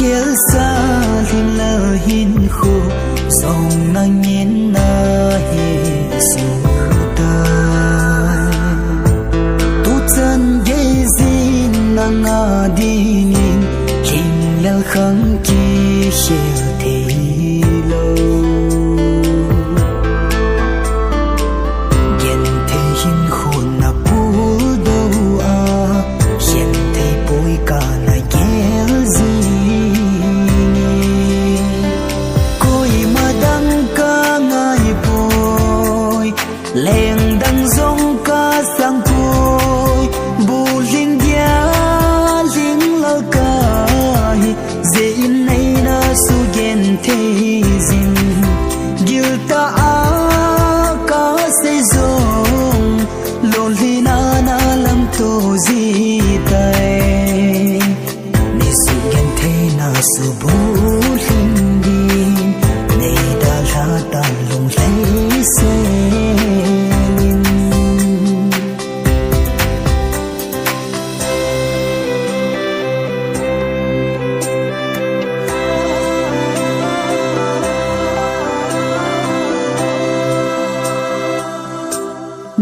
chiếu xa hình lơ hin khô dòng nắng nhìn na Giêsu ta tu chân ye zin nang a đi nin hình lơ khăng chi shel thế lo gen thế hin khô na pu đâu a hiện thế bôi cả na ghé gì leng đăng dòng ca sang côi bù linh dia linh lao ca dễ nay na su gen thế zin gil ta a ca se zong lon li na na lam to zi tai ni su gen thế na su bù linh đi nay da la ta long lấy se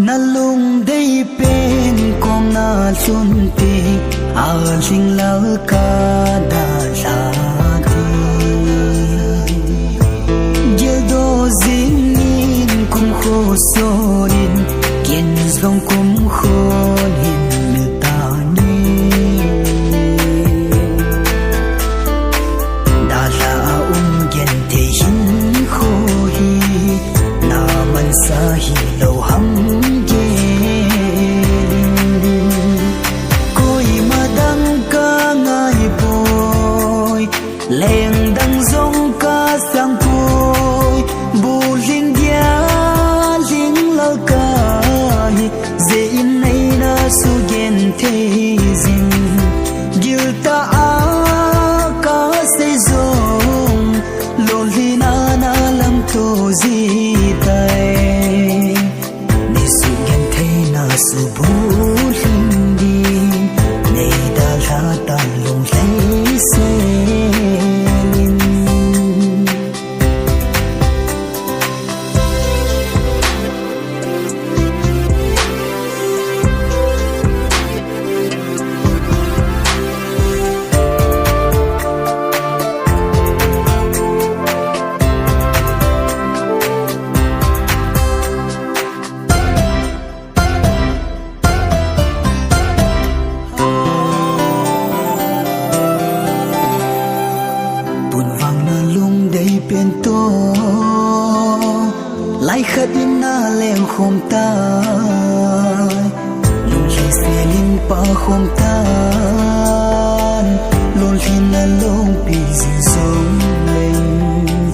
na lung day pen kong na sunti aling lao ka dalati jedo zingin kum khosonin kien zong kum khonin miltani dala gen te hin khohi na man sahi lo ham leng đăng dòng ca sang côi bù linh dia linh lao ca dễ nay na su gen thế zin gil ta a ca se zong lon li na na lam to zi tai ni su gen thế na su bù linh đi nay da la ta long lấy se bên to lại khát na leng khom ta lung li se lin pa khom ta lung li na long pi zin song leng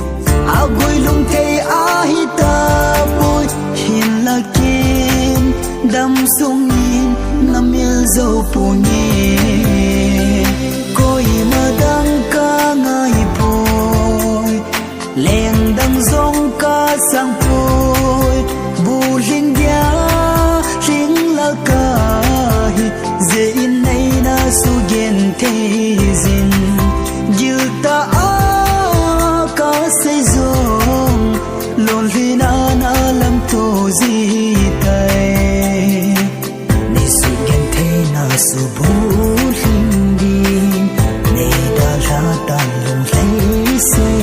a goi lung te a hi ta boy hin la kin dam song yin na mil zo pu ni koi ma dang ka ngai leng đăng dòng ca sang phôi bù linh dia linh la ca dễ nay na su gen thế zin gil ta a ca se zong lon li na na lam to zi tai ni su gen thế na su bù linh đi nay da la ta long lấy se